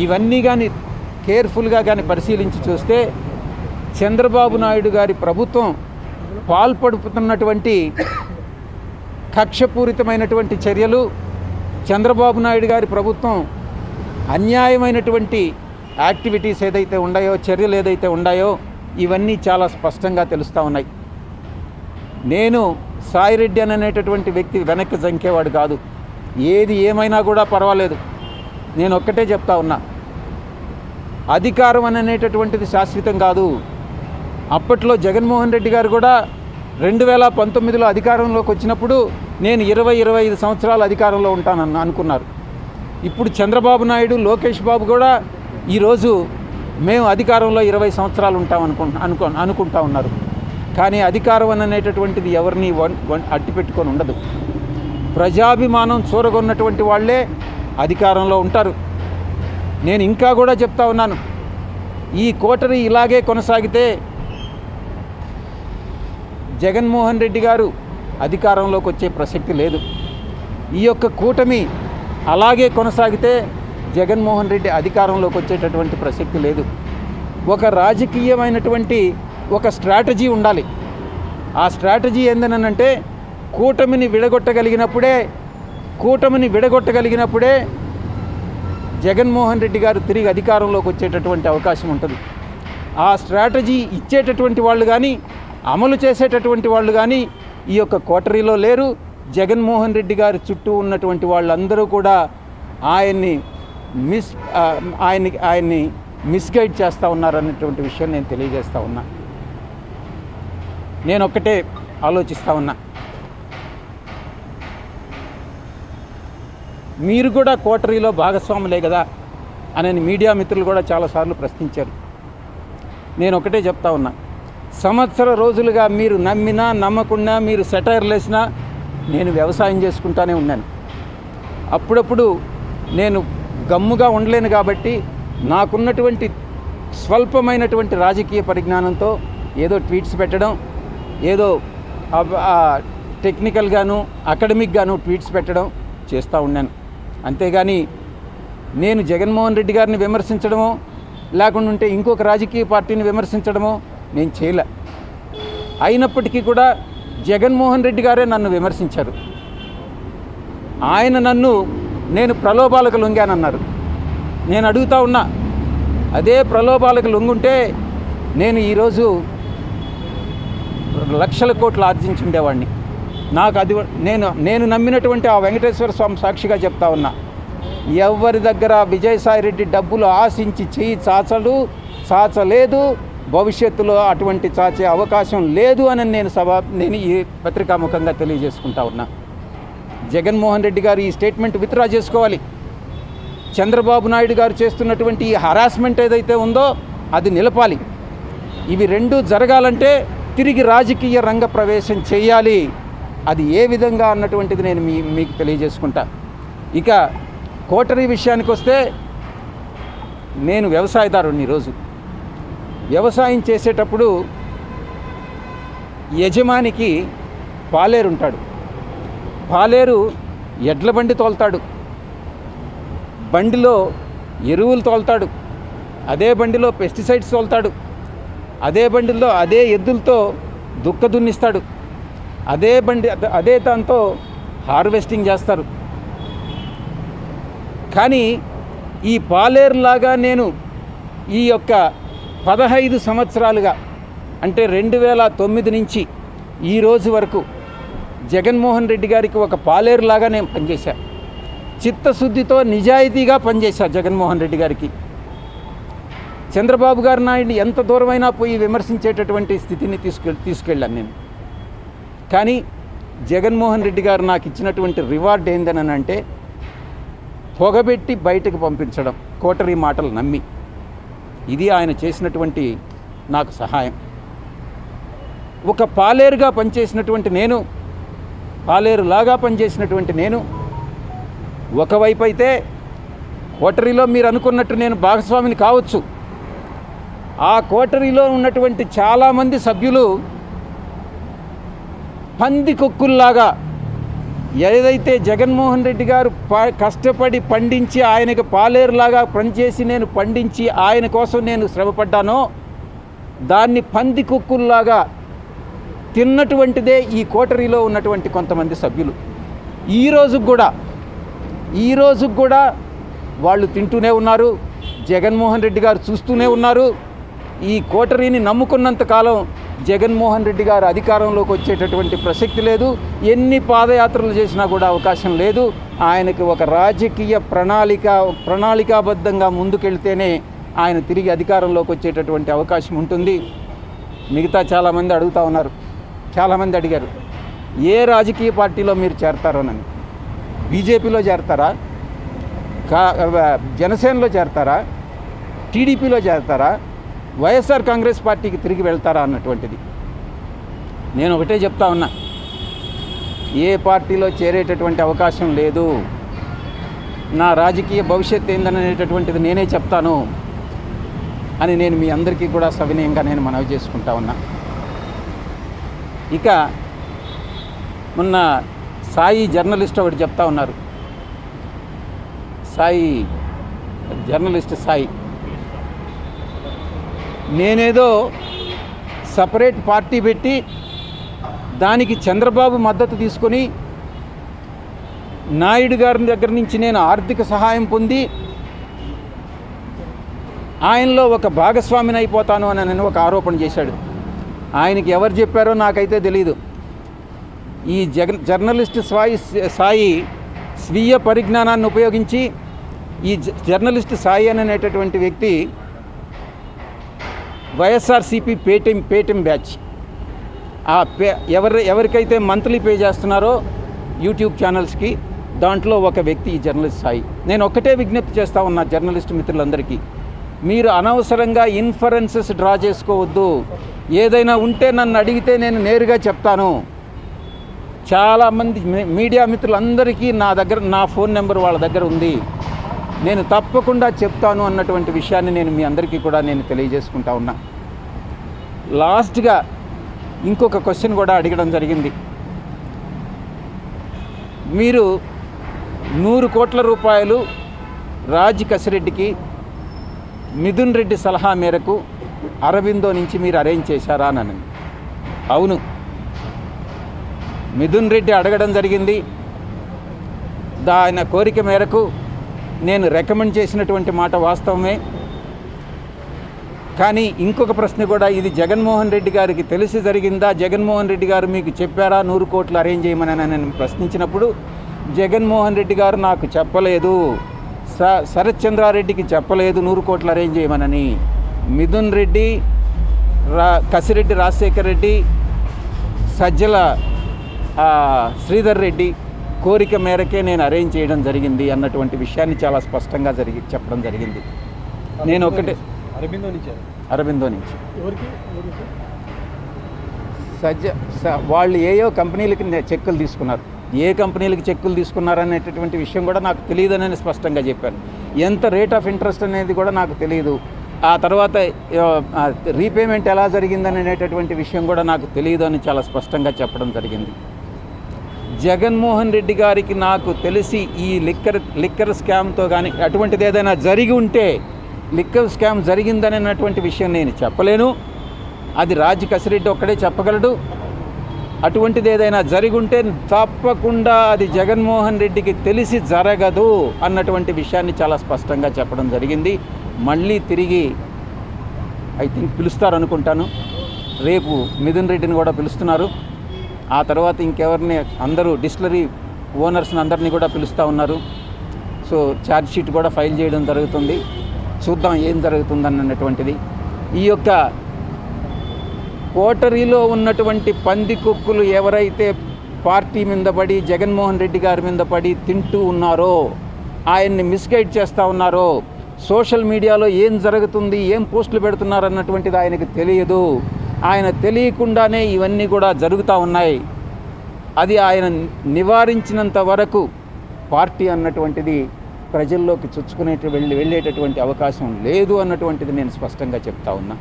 ఇవన్నీ కానీ కేర్ఫుల్గా కానీ పరిశీలించి చూస్తే చంద్రబాబు నాయుడు గారి ప్రభుత్వం పాల్పడుతున్నటువంటి కక్షపూరితమైనటువంటి చర్యలు, చంద్రబాబు నాయుడు గారి ప్రభుత్వం అన్యాయమైనటువంటి యాక్టివిటీస్ ఏదైతే ఉన్నాయో, చర్యలు ఏదైతే ఉన్నాయో, ఇవన్నీ చాలా స్పష్టంగా తెలుస్తూ ఉన్నాయి. నేను సాయిరెడ్డి అనేటటువంటి వ్యక్తి వెనక్కి జంకేవాడు కాదు. ఏది ఏమైనా కూడా పర్వాలేదు. నేను ఒక్కటే చెప్తా ఉన్నా, అధికారం అనేటటువంటిది శాశ్వతం కాదు. అప్పట్లో జగన్మోహన్ రెడ్డి గారు కూడా 2019లో అధికారంలోకి వచ్చినప్పుడు నేను 20-25 సంవత్సరాలు అధికారంలో ఉంటానని అనుకున్నారు. ఇప్పుడు చంద్రబాబు నాయుడు, లోకేష్ బాబు కూడా ఈరోజు మేము అధికారంలో 20 సంవత్సరాలు ఉంటాం అనుకుంటా ఉన్నారు. కానీ అధికారం అనేటటువంటిది ఎవరిని అట్టిపెట్టుకొని ఉండదు. ప్రజాభిమానం చూరగొన్నటువంటి వాళ్ళే అధికారంలో ఉంటారు. నేను ఇంకా కూడా చెప్తా ఉన్నాను, ఈ కోటరీ ఇలాగే కొనసాగితే జగన్మోహన్ రెడ్డి గారు అధికారంలోకి వచ్చే ప్రసక్తి లేదు. ఈ యొక్క కూటమి అలాగే కొనసాగితే జగన్మోహన్ రెడ్డి అధికారంలోకి వచ్చేటటువంటి ప్రసక్తి లేదు. ఒక రాజకీయమైనటువంటి ఒక స్ట్రాటజీ ఉండాలి. ఆ స్ట్రాటజీ ఏందనంటే కూటమిని విడగొట్టగలిగినప్పుడే జగన్మోహన్ రెడ్డి గారు తిరిగి అధికారంలోకి వచ్చేటటువంటి అవకాశం ఉంటుంది. ఆ స్ట్రాటజీ ఇచ్చేటటువంటి వాళ్ళు కానీ, అమలు చేసేటటువంటి వాళ్ళు కానీ ఈ యొక్క కోటరీలో లేరు. జగన్మోహన్ రెడ్డి గారి చుట్టూ ఉన్నటువంటి వాళ్ళందరూ కూడా ఆయన్ని మిస్గైడ్ చేస్తూ ఉన్నారనేటువంటి విషయం నేను తెలియజేస్తూ ఉన్నా. నేను ఒక్కటే ఆలోచిస్తూ ఉన్నా, మీరు కూడా కోటరీలో భాగస్వాములే కదా అని మీడియా మిత్రులు కూడా చాలాసార్లు ప్రశ్నించారు. నేను ఒకటే చెప్తా ఉన్నా, సంవత్సర రోజులుగా మీరు నమ్మినా నమ్మకుండా, మీరు సెటైర్లు వేసినా నేను వ్యవసాయం చేసుకుంటానే ఉన్నాను. అప్పుడప్పుడు నేను గమ్ముగా ఉండలేను కాబట్టి నాకున్నటువంటి స్వల్పమైనటువంటి రాజకీయ పరిజ్ఞానంతో ఏదో ట్వీట్స్ పెట్టడం, ఏదో టెక్నికల్గాను అకాడమిక్గాను ట్వీట్స్ పెట్టడం చేస్తూ ఉన్నాను. అంతేగాని నేను జగన్మోహన్ రెడ్డి గారిని విమర్శించడమో లేకుంటే ఇంకొక రాజకీయ పార్టీని విమర్శించడమో నేను చేయలే. అయినప్పటికీ కూడా జగన్మోహన్ రెడ్డి గారే నన్ను విమర్శించారు. ఆయన నేను ప్రలోభాలకు లొంగానన్నారు. నేను అడుగుతా ఉన్నా, అదే ప్రలోభాలకు లొంగుంటే నేను ఈరోజు లక్షల కోట్లు ఆర్జించుండేవాడిని. నాకు అది నేను నమ్మినటువంటి ఆ వెంకటేశ్వర స్వామి సాక్షిగా చెప్తా ఉన్నా, ఎవరి దగ్గర విజయసాయిరెడ్డి డబ్బులు ఆశించి చెయ్యి చాచలేదు, భవిష్యత్తులో అటువంటి చాచే అవకాశం లేదు అని నేను ఈ పత్రికాముఖంగా తెలియజేసుకుంటా ఉన్నా. జగన్మోహన్ రెడ్డి గారు ఈ స్టేట్మెంట్ విత్డ్రా చేసుకోవాలి. చంద్రబాబు నాయుడు గారు చేస్తున్నటువంటి ఈ హరాస్మెంట్ ఏదైతే ఉందో అది నిలపాలి. ఇవి రెండూ జరగాలంటే తిరిగి రాజకీయ రంగ ప్రవేశం చేయాలి. అది ఏ విధంగా అన్నటువంటిది నేను మీకు తెలియజేసుకుంటా. ఇక కోటరీ విషయానికి వస్తే, నేను వ్యవసాయదారుని. ఈరోజు వ్యవసాయం చేసేటప్పుడు యజమానికి పాలేరు ఉంటాడు. పాలేరు ఎడ్ల బండి తోలుతాడు, బండిలో ఎరువులు తోలుతాడు, అదే బండిలో పెస్టిసైడ్స్ తోలుతాడు, అదే బండిలో అదే ఎద్దులతో దుక్క దున్నిస్తాడు, అదే దాంతో హార్వెస్టింగ్ చేస్తారు. కానీ ఈ పాలేరులాగా నేను ఈ యొక్క 15 సంవత్సరాలుగా, అంటే 2009 నుంచి ఈ రోజు వరకు జగన్మోహన్ రెడ్డి గారికి ఒక పాలేరులాగా నేను పనిచేశాను. చిత్తశుద్ధితో నిజాయితీగా పనిచేశాను జగన్మోహన్ రెడ్డి గారికి. చంద్రబాబు గారు నాయుడిని ఎంత దూరమైనా పోయి విమర్శించేటటువంటి స్థితిని తీసుకెళ్ళాను నేను. కానీ జగన్మోహన్ రెడ్డి గారు నాకు ఇచ్చినటువంటి రివార్డ్ ఏందని అంటే, పొగబెట్టి బయటకు పంపించడం, కోటరీ మాటలు నమ్మి. ఇది ఆయన చేసినటువంటి నాకు సహాయం. ఒక పాలేరుగా పనిచేసినటువంటి నేను, పాలేరులాగా పనిచేసినటువంటి నేను, ఒకవైపు అయితే కోటరీలో మీరు అనుకున్నట్టు నేను భాగస్వామిని కావచ్చు. ఆ కోటరీలో ఉన్నటువంటి చాలామంది సభ్యులు పందికొక్కుల్లాగా ఏదైతే జగన్మోహన్ రెడ్డి గారు కష్టపడి పండించి ఆయనకు పాలేరులాగా పనిచేసి నేను పండించి ఆయన కోసం నేను శ్రమపడ్డానో దాన్ని పంది కుక్కుల్లాగా తిన్నటువంటిదే ఈ కోటరీలో ఉన్నటువంటి కొంతమంది సభ్యులు. ఈ రోజుకు కూడా వాళ్ళు తింటూనే ఉన్నారు. జగన్మోహన్ రెడ్డి గారు చూస్తూనే ఉన్నారు. ఈ కోటరీని నమ్ముకున్నంత కాలం జగన్మోహన్ రెడ్డి గారు అధికారంలోకి వచ్చేటటువంటి ప్రసక్తి లేదు. ఎన్ని పాదయాత్రలు చేసినా కూడా అవకాశం లేదు. ఆయనకి ఒక రాజకీయ ప్రణాళికాబద్ధంగా ముందుకెళ్తేనే ఆయన తిరిగి అధికారంలోకి వచ్చేటటువంటి అవకాశం ఉంటుంది. మిగతా చాలామంది అడుగుతూ ఉన్నారు, చాలామంది అడిగారు ఏ రాజకీయ పార్టీలో మీరు చేరతారోనని. బీజేపీలో చేరతారా, జనసేనలో చేరతారా, టీడీపీలో చేరతారా, వైఎస్ఆర్ కాంగ్రెస్ పార్టీకి తిరిగి వెళ్తారా అన్నటువంటిది. నేను ఒకటే చెప్తా ఉన్నా, ఏ పార్టీలో చేరేటటువంటి అవకాశం లేదు. నా రాజకీయ భవిష్యత్తు ఏందనేటటువంటిది నేనే చెప్తాను అని నేను మీ అందరికీ కూడా సవినయంగా నేను మనవి చేసుకుంటా ఉన్నా. ఇక మొన్న సాయి జర్నలిస్ట్ ఒకటి చెప్తా ఉన్నారు. జర్నలిస్ట్ సాయి నేనేదో సపరేట్ పార్టీ పెట్టి దానికి చంద్రబాబు మద్దతు తీసుకొని నాయుడు గారి దగ్గర నుంచి నేను ఆర్థిక సహాయం పొంది ఆయనలో ఒక భాగస్వామిని అయిపోతాను అని నేను ఒక ఆరోపణ చేశాడు. ఆయనకి ఎవరు చెప్పారో నాకైతే తెలీదు. ఈ జర్నలిస్ట్ సాయి స్వీయ పరిజ్ఞానాన్ని ఉపయోగించి ఈ జర్నలిస్ట్ సాయి అనేటటువంటి వ్యక్తి వైఎస్ఆర్సీపీ పేటిఎం బ్యాచ్ ఎవరికైతే మంత్లీ పే చేస్తున్నారో యూట్యూబ్ ఛానల్స్కి దాంట్లో ఒక వ్యక్తి ఈ జర్నలిస్ట్ సాయి. నేను ఒక్కటే విజ్ఞప్తి చేస్తూ ఉన్నా జర్నలిస్ట్ మిత్రులందరికీ, మీరు అనవసరంగా ఇన్ఫరెన్సెస్ డ్రా చేసుకోవద్దు. ఏదైనా ఉంటే నన్ను అడిగితే నేను నేరుగా చెప్తాను. చాలామంది మీడియా మిత్రులందరికీ నా ఫోన్ నెంబర్ వాళ్ళ దగ్గర ఉంది, నేను తప్పకుండా చెప్తాను అన్నటువంటి విషయాన్ని నేను మీ అందరికీ కూడా నేను తెలియజేసుకుంటా ఉన్నా. లాస్ట్గా ఇంకొక క్వశ్చన్ కూడా అడగడం జరిగింది. మీరు 100 కోట్ల రూపాయలు రాజ్ కసిరెడ్డికి మిథున్ రెడ్డి సలహా మేరకు అరబిందో నుంచి మీరు అరేంజ్ చేశారా అని. అవును, మిథున్ రెడ్డి అడగడం జరిగింది. ఆయన కోరిక మేరకు నేను రికమెండ్ చేసినటువంటి మాట వాస్తవమే. కానీ ఇంకొక ప్రశ్న కూడా, ఇది జగన్మోహన్ రెడ్డి గారికి తెలిసి జరిగిందా, జగన్మోహన్ రెడ్డి గారు మీకు చెప్పారా 100 కోట్లు అరేంజ్ చేయమని నేను ప్రశ్నించినప్పుడు జగన్మోహన్ రెడ్డి గారు నాకు చెప్పలేదు, శరత్ చంద్రారెడ్డికి చెప్పలేదు 100 కోట్లు అరేంజ్ చేయమనని. మిథున్ రెడ్డి, కసిరెడ్డి రాజశేఖర్ రెడ్డి, సజ్జల శ్రీధర్ రెడ్డి కోరిక మేరకే నేను అరేంజ్ చేయడం జరిగింది అన్నటువంటి విషయాన్ని చాలా స్పష్టంగా చెప్పడం జరిగింది. నేను ఒకటే అరబిందో నుంచి వాళ్ళు ఏయో కంపెనీలకి చెక్కులు తీసుకున్నారు. ఏ కంపెనీలకి చెక్కులు తీసుకున్నారనేటటువంటి విషయం కూడా నాకు తెలియదని స్పష్టంగా చెప్పాను. ఎంత రేట్ ఆఫ్ ఇంట్రెస్ట్ అనేది కూడా నాకు తెలియదు. ఆ తర్వాత రీపేమెంట్ ఎలా జరిగిందనేటటువంటి విషయం కూడా నాకు తెలియదు అని చాలా స్పష్టంగా చెప్పడం జరిగింది. జగన్మోహన్ రెడ్డి గారికి నాకు తెలిసి ఈ లిక్కర్ స్కామ్తో కానీ అటువంటిది ఏదైనా జరిగి ఉంటే, లిక్కర్ స్కామ్ జరిగిందనేటువంటి విషయం నేను చెప్పలేను, అది రాజ్ కసిరెడ్డి ఒక్కడే చెప్పగలడు. అటువంటిది ఏదైనా జరిగి ఉంటే తప్పకుండా అది జగన్మోహన్ రెడ్డికి తెలిసి జరగదు అన్నటువంటి విషయాన్ని చాలా స్పష్టంగా చెప్పడం జరిగింది. మళ్ళీ తిరిగి ఐ థింక్ పిలుస్తారు అనుకుంటాను. రేపు మిథున్ రెడ్డిని కూడా పిలుస్తున్నారు. ఆ తర్వాత ఇంకెవరిని అందరూ డిస్టిలరీ ఓనర్స్ని అందరినీ కూడా పిలుస్తూ ఉన్నారు. సో ఛార్జ్ షీట్ కూడా ఫైల్ చేయడం జరుగుతుంది. చూద్దాం ఏం జరుగుతుందన్నటువంటిది. ఈ యొక్క కోటరీలో ఉన్నటువంటి పంది కుక్కులు ఎవరైతే పార్టీ మీద పడి జగన్మోహన్ రెడ్డి గారి మీద పడి తింటూ ఉన్నారో, ఆయన్ని మిస్గైడ్ చేస్తూ ఉన్నారో, సోషల్ మీడియాలో ఏం జరుగుతుంది, ఏం పోస్టులు పెడుతున్నారు అన్నటువంటిది ఆయనకు తెలియదు. ఆయన తెలియకుండానే ఇవన్నీ కూడా జరుగుతూ ఉన్నాయి. అది ఆయన నివారించినంత వరకు పార్టీ అన్నటువంటిది ప్రజల్లోకి చొచ్చుకునే వెళ్ళేటటువంటి అవకాశం లేదు అన్నటువంటిది నేను స్పష్టంగా చెప్తా ఉన్నా.